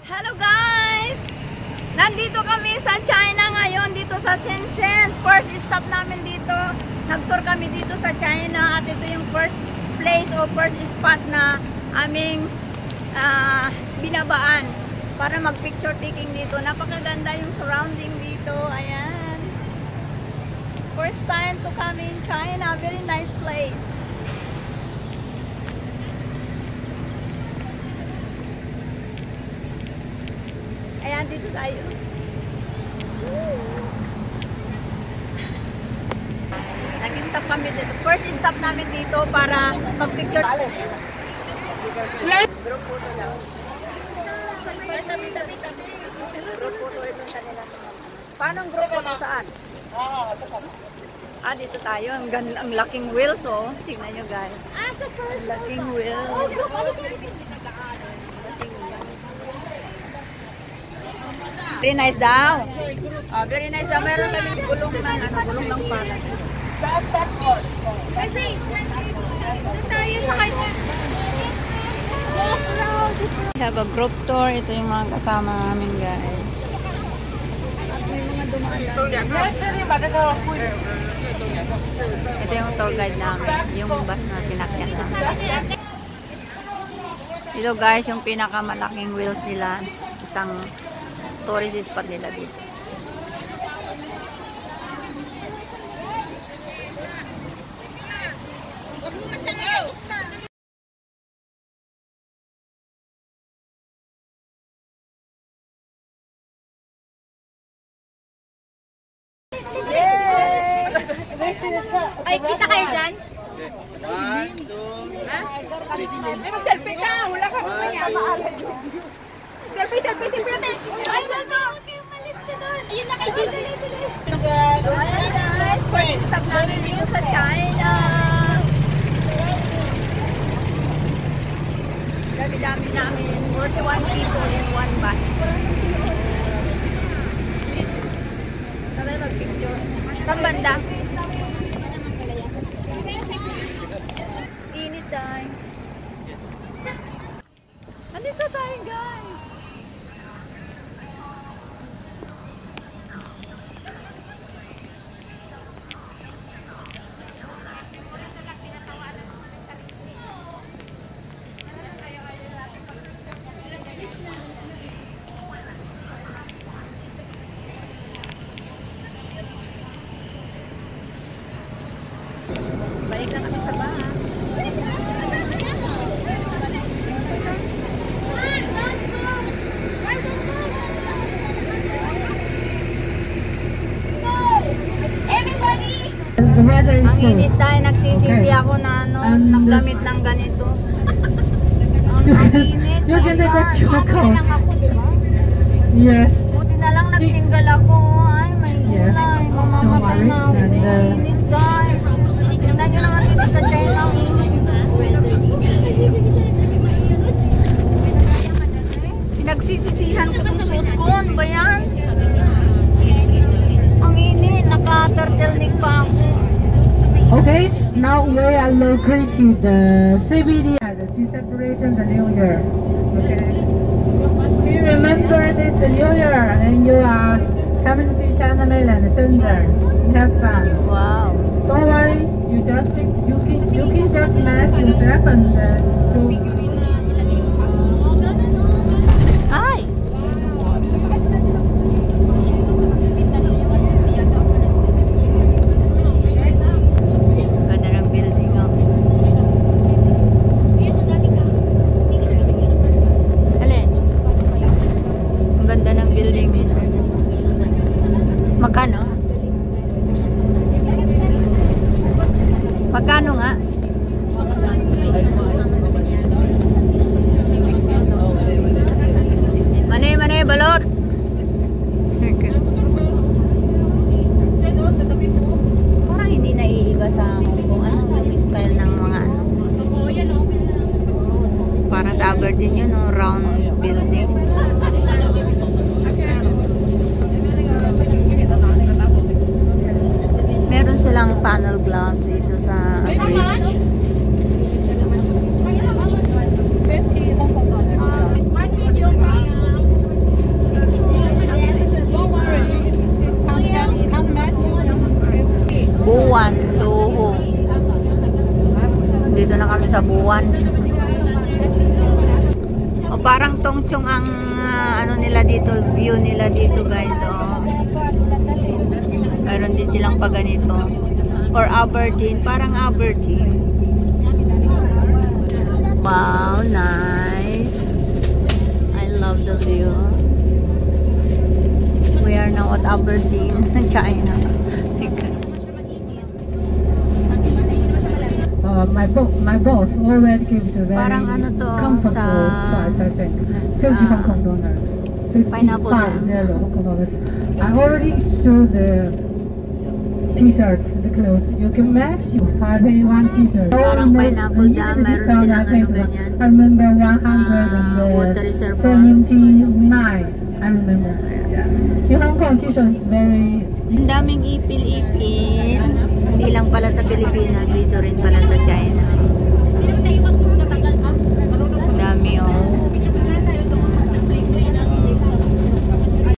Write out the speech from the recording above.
Hello guys! Nandito kami sa China ngayon, dito sa Shenzhen. First stop namin dito. Nag-tour kami dito sa China at ito yung first place o first spot na aming binabaan para mag-picture taking dito. Napakaganda yung surrounding dito. Ayan. First time to come in China. Very nice place. Ayan, dito tayo. Nag-stop kami dito. First stop namin dito para mag-picture. Group photo daw. Tabi. Group photo ito sa nila. Paano ang group photo saan? Dito tayo. Ang laking wheels, oh. Tingnan nyo, guys. Ang laking wheels. Very nice daw. Very nice daw. Meron kami gulong ng pala. We have a group tour. Ito yung mga kasama namin, guys. Ito yung tour guide namin. Yung bus na sinakyan namin. Ito, guys, yung pinakamalaking wheels nila. Isang tourist spot nila dito. Ay, kita kayo dyan? 1, 2, 3. Mag-selfie ka! Wala ka maalat. Selfie natin! Ay, selfie! Umalis ka doon! Ayun na kay Gigi! Ayan guys, first stop namin dito sa China. Dami-dami namin. 41 people in one bus. Tara mag-picture. Pambanda. Init tayo. Andito tayo guys. Balik na kami sa bus. Ang init tayo, nagsisisi ako na ng damit ng ganito. Ang init. You're gonna get Okay lang ako, di ba? Yes. Buti na lang nagsingle ako. Ay, may gulay. Mamamatay na ako. Init guys. Tingnan nyo naman dito sa China. Ang init. Pinagsisisihan ko itong suit ko. Ano ba yan? Ang init. Naka-turtleneck pa ako. Okay, now we are located the CBD to celebration the New Year. Okay. Do you remember this the New Year and you are coming to China mainland, Shenzhen? Have fun. Wow. Don't worry, you can just manage yourself and go. Ay! Ganda ng building, oh. Alin? Ang ganda ng building nito. Magkano? Magkano nga? Manay, balot! Parang hindi naiiga sa akin kung ano yung style ng mga ano. Para sa Aberdeen yun, no? Round building. 1. O parang Tongchong ang ano nila dito, view nila dito guys. O mayroon din silang pa ganito. Or Aberdeen, parang Aberdeen. Wow, nice. I love the view. We are now at Aberdeen, China. My boss already gives a very Parang ano to, comfortable sa price, I think. 50 Hong Kong dollars. Pineapple Dam. 50 Hong Kong dollars. I already showed the t-shirt, the clothes. You can match you Taipei one t-shirt. Parang Pineapple Dam, meron silang ano ganyan. I remember 100 water reservoir. 79. I remember. Yung Hong Kong t-shirt is very... Ang daming ipil-ipil. Hindi lang pala sa Pilipinas, dito rin pala sa China.